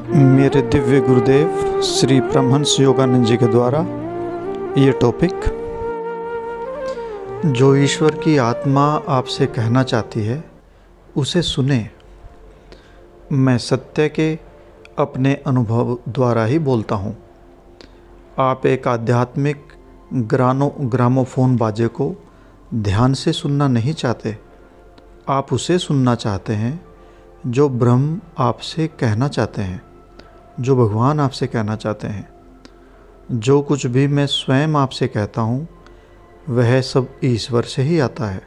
मेरे दिव्य गुरुदेव श्री परमहंस योगानंद जी के द्वारा ये टॉपिक, जो ईश्वर की आत्मा आपसे कहना चाहती है उसे सुने। मैं सत्य के अपने अनुभव द्वारा ही बोलता हूँ। आप एक आध्यात्मिक ग्रामोफोन बाजे को ध्यान से सुनना नहीं चाहते। आप उसे सुनना चाहते हैं जो ब्रह्म आपसे कहना चाहते हैं, जो भगवान आपसे कहना चाहते हैं। जो कुछ भी मैं स्वयं आपसे कहता हूँ वह सब ईश्वर से ही आता है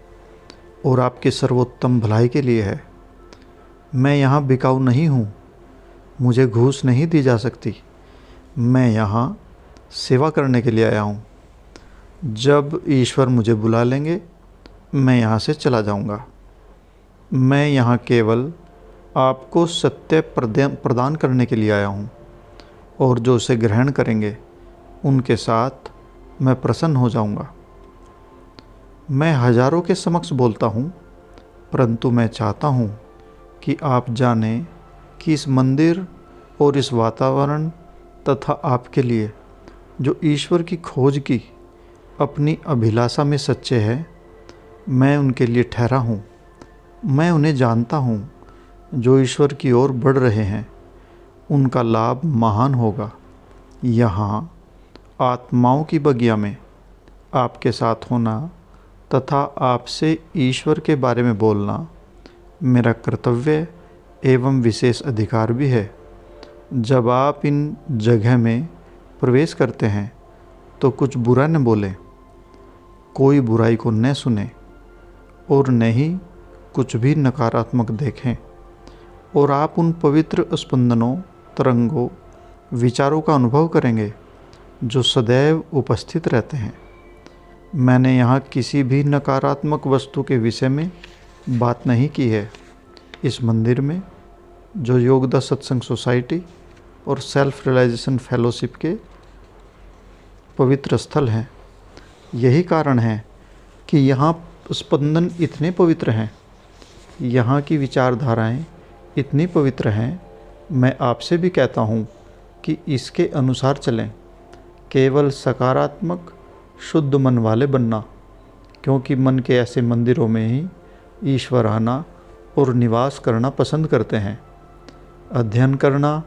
और आपके सर्वोत्तम भलाई के लिए है। मैं यहाँ बिकाऊ नहीं हूँ, मुझे घूस नहीं दी जा सकती। मैं यहाँ सेवा करने के लिए आया हूँ। जब ईश्वर मुझे बुला लेंगे मैं यहाँ से चला जाऊँगा। मैं यहाँ केवल आपको सत्य प्रदान करने के लिए आया हूँ और जो उसे ग्रहण करेंगे उनके साथ मैं प्रसन्न हो जाऊँगा। मैं हजारों के समक्ष बोलता हूँ, परंतु मैं चाहता हूँ कि आप जानें कि इस मंदिर और इस वातावरण तथा आपके लिए जो ईश्वर की खोज की अपनी अभिलाषा में सच्चे हैं, मैं उनके लिए ठहरा हूँ। मैं उन्हें जानता हूँ। जो ईश्वर की ओर बढ़ रहे हैं उनका लाभ महान होगा। यहाँ आत्माओं की बगिया में आपके साथ होना तथा आपसे ईश्वर के बारे में बोलना मेरा कर्तव्य एवं विशेष अधिकार भी है। जब आप इन जगह में प्रवेश करते हैं तो कुछ बुरा न बोलें, कोई बुराई को न सुने और न ही कुछ भी नकारात्मक देखें। और आप उन पवित्र स्पंदनों, तरंगों, विचारों का अनुभव करेंगे जो सदैव उपस्थित रहते हैं। मैंने यहाँ किसी भी नकारात्मक वस्तु के विषय में बात नहीं की है। इस मंदिर में जो योगदा सत्संग सोसाइटी और सेल्फ रियलाइजेशन फेलोशिप के पवित्र स्थल हैं, यही कारण है कि यहाँ स्पंदन इतने पवित्र हैं, यहाँ की विचारधाराएं इतनी पवित्र हैं। मैं आपसे भी कहता हूँ कि इसके अनुसार चलें। केवल सकारात्मक शुद्ध मन वाले बनना, क्योंकि मन के ऐसे मंदिरों में ही ईश्वर आना और निवास करना पसंद करते हैं। अध्ययन करना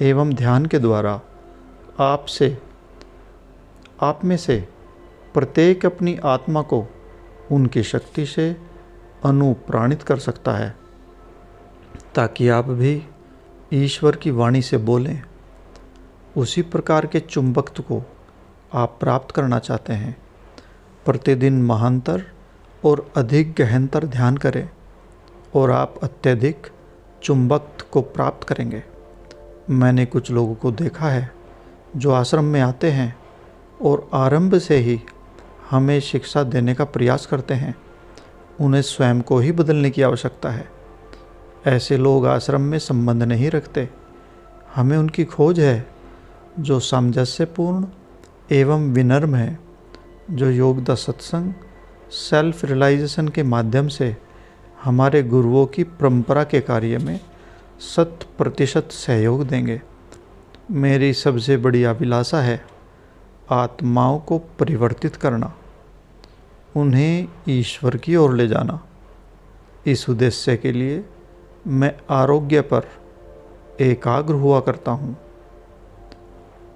एवं ध्यान के द्वारा आप में से प्रत्येक अपनी आत्मा को उनकी शक्ति से अनुप्राणित कर सकता है, ताकि आप भी ईश्वर की वाणी से बोलें। उसी प्रकार के चुंबकत्व को आप प्राप्त करना चाहते हैं। प्रतिदिन महानतर और अधिक गहनतर ध्यान करें और आप अत्यधिक चुंबकत्व को प्राप्त करेंगे। मैंने कुछ लोगों को देखा है जो आश्रम में आते हैं और आरंभ से ही हमें शिक्षा देने का प्रयास करते हैं। उन्हें स्वयं को ही बदलने की आवश्यकता है। ऐसे लोग आश्रम में संबंध नहीं रखते। हमें उनकी खोज है जो सामंजस्यपूर्ण एवं विनम्र है, जो योगदा सत्संग सेल्फ रियलाइजेशन के माध्यम से हमारे गुरुओं की परंपरा के कार्य में 100% सहयोग देंगे। मेरी सबसे बड़ी अभिलाषा है आत्माओं को परिवर्तित करना, उन्हें ईश्वर की ओर ले जाना। इस उद्देश्य के लिए मैं आरोग्य पर एकाग्र हुआ करता हूँ।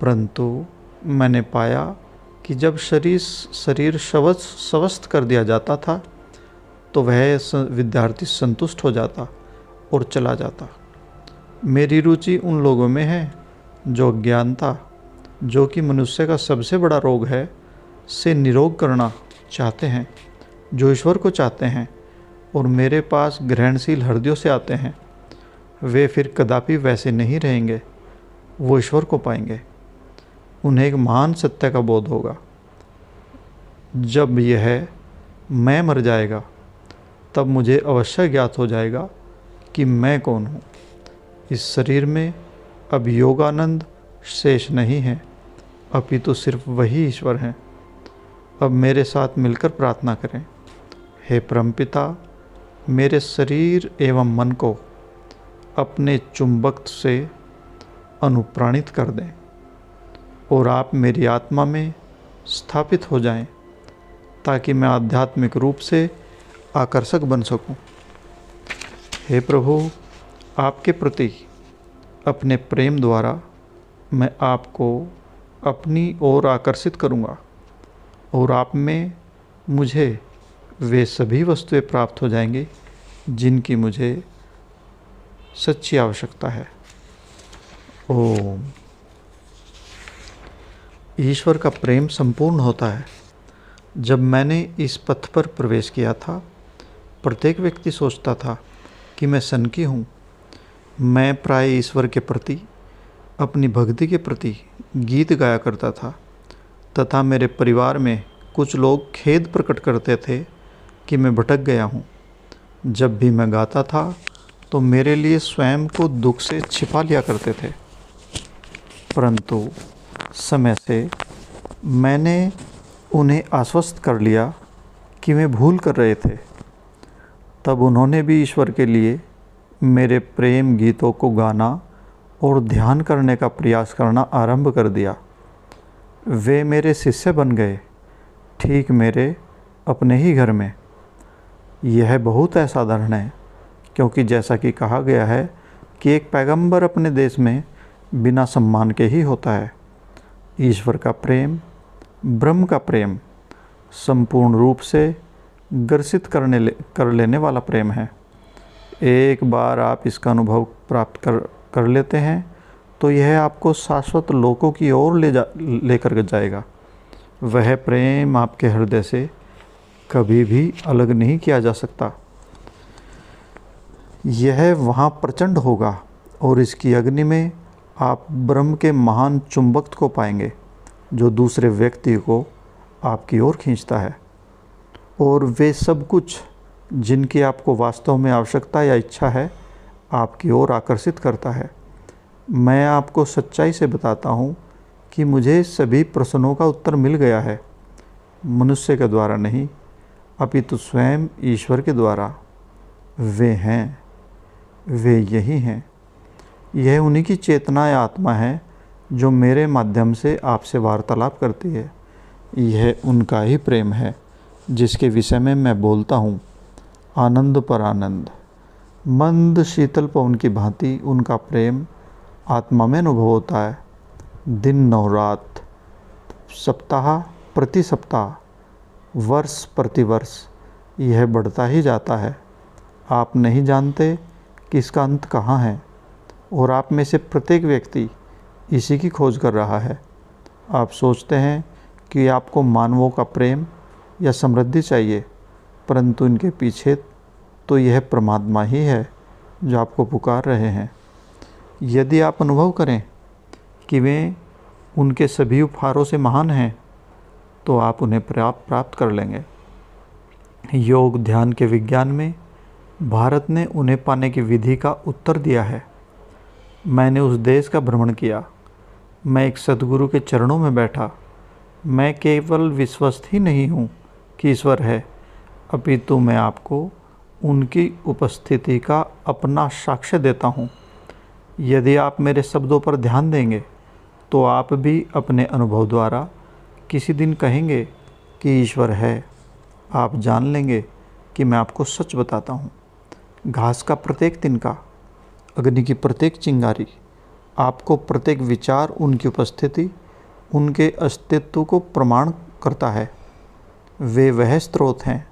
परंतु मैंने पाया कि जब शरीर स्वस्थ कर दिया जाता था तो वह विद्यार्थी संतुष्ट हो जाता और चला जाता। मेरी रुचि उन लोगों में है जो अज्ञानता, जो कि मनुष्य का सबसे बड़ा रोग है, से निरोग करना चाहते हैं, जो ईश्वर को चाहते हैं और मेरे पास ग्रहणशील हृदयों से आते हैं। वे फिर कदापि वैसे नहीं रहेंगे, वो ईश्वर को पाएंगे। उन्हें एक महान सत्य का बोध होगा। जब यह मैं मर जाएगा तब मुझे अवश्य ज्ञात हो जाएगा कि मैं कौन हूँ। इस शरीर में अब योगानंद शेष नहीं है, अपितु सिर्फ वही ईश्वर हैं। अब मेरे साथ मिलकर प्रार्थना करें। हे परमपिता, मेरे शरीर एवं मन को अपने चुंबक से अनुप्राणित कर दें और आप मेरी आत्मा में स्थापित हो जाएं, ताकि मैं आध्यात्मिक रूप से आकर्षक बन सकूं। हे प्रभु, आपके प्रति अपने प्रेम द्वारा मैं आपको अपनी ओर आकर्षित करूंगा और आप में मुझे वे सभी वस्तुएं प्राप्त हो जाएंगी जिनकी मुझे सच्ची आवश्यकता है। ओम। ईश्वर का प्रेम संपूर्ण होता है। जब मैंने इस पथ पर प्रवेश किया था, प्रत्येक व्यक्ति सोचता था कि मैं सनकी हूँ। मैं प्राय ईश्वर के प्रति, अपनी भक्ति के प्रति गीत गाया करता था तथा मेरे परिवार में कुछ लोग खेद प्रकट करते थे कि मैं भटक गया हूँ। जब भी मैं गाता था तो मेरे लिए स्वयं को दुख से छिपा लिया करते थे, परंतु समय से मैंने उन्हें आश्वस्त कर लिया कि वे भूल कर रहे थे। तब उन्होंने भी ईश्वर के लिए मेरे प्रेम गीतों को गाना और ध्यान करने का प्रयास करना आरंभ कर दिया। वे मेरे शिष्य बन गए, ठीक मेरे अपने ही घर में। यह बहुत असाधारण है, क्योंकि जैसा कि कहा गया है कि एक पैगंबर अपने देश में बिना सम्मान के ही होता है। ईश्वर का प्रेम, ब्रह्म का प्रेम संपूर्ण रूप से ग्रसित कर लेने वाला प्रेम है। एक बार आप इसका अनुभव प्राप्त कर लेते हैं तो यह आपको शाश्वत लोकों की ओर लेकर जाएगा। वह प्रेम आपके हृदय से कभी भी अलग नहीं किया जा सकता। यह वहाँ प्रचंड होगा और इसकी अग्नि में आप ब्रह्म के महान चुंबक को पाएंगे, जो दूसरे व्यक्ति को आपकी ओर खींचता है और वे सब कुछ जिनकी आपको वास्तव में आवश्यकता या इच्छा है आपकी ओर आकर्षित करता है। मैं आपको सच्चाई से बताता हूँ कि मुझे सभी प्रश्नों का उत्तर मिल गया है, मनुष्य के द्वारा नहीं, अपितु स्वयं ईश्वर के द्वारा। वे हैं, वे यही हैं। यह उन्हीं की चेतना या आत्मा है जो मेरे माध्यम से आपसे वार्तालाप करती है। यह उनका ही प्रेम है जिसके विषय में मैं बोलता हूँ। आनंद पर आनंद, मंद शीतल पवन की भांति उनका प्रेम आत्मा में अनुभव होता है। दिन और रात, सप्ताह प्रति सप्ताह, वर्ष प्रति वर्ष यह बढ़ता ही जाता है। आप नहीं जानते कि इसका अंत कहाँ है और आप में से प्रत्येक व्यक्ति इसी की खोज कर रहा है। आप सोचते हैं कि आपको मानवों का प्रेम या समृद्धि चाहिए, परंतु इनके पीछे तो यह परमात्मा ही है जो आपको पुकार रहे हैं। यदि आप अनुभव करें कि वे उनके सभी उपहारों से महान हैं, तो आप उन्हें प्राप्त कर लेंगे। योग ध्यान के विज्ञान में भारत ने उन्हें पाने की विधि का उत्तर दिया है। मैंने उस देश का भ्रमण किया। मैं एक सद्गुरु के चरणों में बैठा। मैं केवल विश्वस्त ही नहीं हूँ कि ईश्वर है, अपितु मैं आपको उनकी उपस्थिति का अपना साक्ष्य देता हूँ। यदि आप मेरे शब्दों पर ध्यान देंगे तो आप भी अपने अनुभव द्वारा किसी दिन कहेंगे कि ईश्वर है। आप जान लेंगे कि मैं आपको सच बताता हूँ। घास का प्रत्येक तिनका, अग्नि की प्रत्येक चिंगारी, आपको प्रत्येक विचार उनकी उपस्थिति, उनके अस्तित्व को प्रमाण करता है। वे वह स्रोत हैं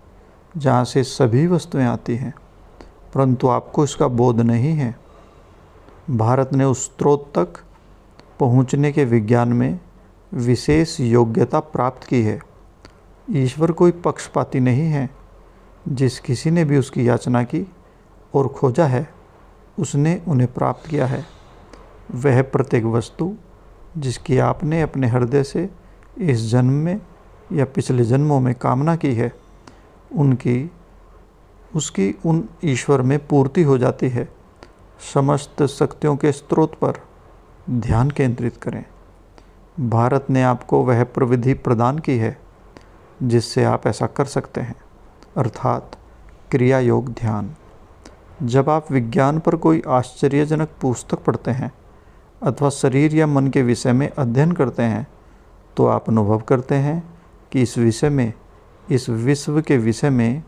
जहाँ से सभी वस्तुएं आती हैं, परंतु आपको इसका बोध नहीं है। भारत ने उस स्रोत तक पहुँचने के विज्ञान में विशेष योग्यता प्राप्त की है। ईश्वर कोई पक्षपाती नहीं है। जिस किसी ने भी उसकी याचना की और खोजा है, उसने उन्हें प्राप्त किया है। वह प्रत्येक वस्तु जिसकी आपने अपने हृदय से इस जन्म में या पिछले जन्मों में कामना की है, उसकी उन ईश्वर में पूर्ति हो जाती है। समस्त शक्तियों के स्रोत पर ध्यान केंद्रित करें। भारत ने आपको वह प्रविधि प्रदान की है जिससे आप ऐसा कर सकते हैं, अर्थात क्रिया योग ध्यान। जब आप विज्ञान पर कोई आश्चर्यजनक पुस्तक पढ़ते हैं, अथवा शरीर या मन के विषय में अध्ययन करते हैं तो आप अनुभव करते हैं कि इस विषय में, इस विश्व के विषय में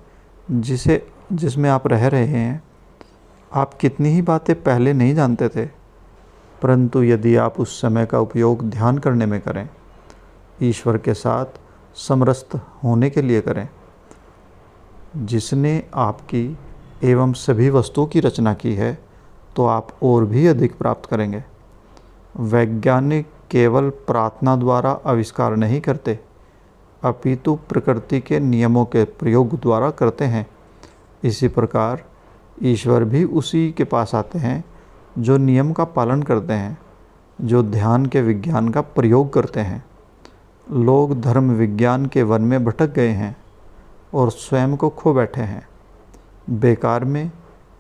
जिसमें आप रह रहे हैं, आप कितनी ही बातें पहले नहीं जानते थे, परंतु यदि आप उस समय का उपयोग ध्यान करने में करें, ईश्वर के साथ समरस होने के लिए करें, जिसने आपकी एवं सभी वस्तुओं की रचना की है, तो आप और भी अधिक प्राप्त करेंगे। वैज्ञानिक केवल प्रार्थना द्वारा आविष्कार नहीं करते, अपितु प्रकृति के नियमों के प्रयोग द्वारा करते हैं। इसी प्रकार ईश्वर भी उसी के पास आते हैं जो नियम का पालन करते हैं, जो ध्यान के विज्ञान का प्रयोग करते हैं। लोग धर्म विज्ञान के वन में भटक गए हैं और स्वयं को खो बैठे हैं। बेकार में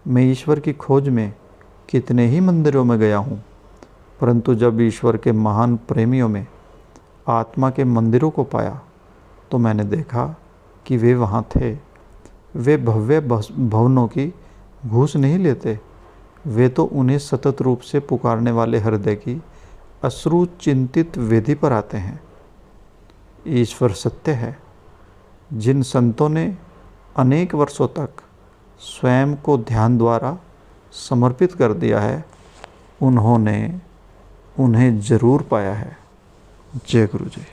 मैं ईश्वर की खोज में कितने ही मंदिरों में गया हूँ, परंतु जब ईश्वर के महान प्रेमियों में आत्मा के मंदिरों को पाया तो मैंने देखा कि वे वहाँ थे। वे भव्य भवनों की घूस नहीं लेते, वे तो उन्हें सतत रूप से पुकारने वाले हृदय की अश्रु चिंतित वेदी पर आते हैं। ईश्वर सत्य है। जिन संतों ने अनेक वर्षों तक स्वयं को ध्यान द्वारा समर्पित कर दिया है, उन्होंने उन्हें जरूर पाया है। जय गुरु जी।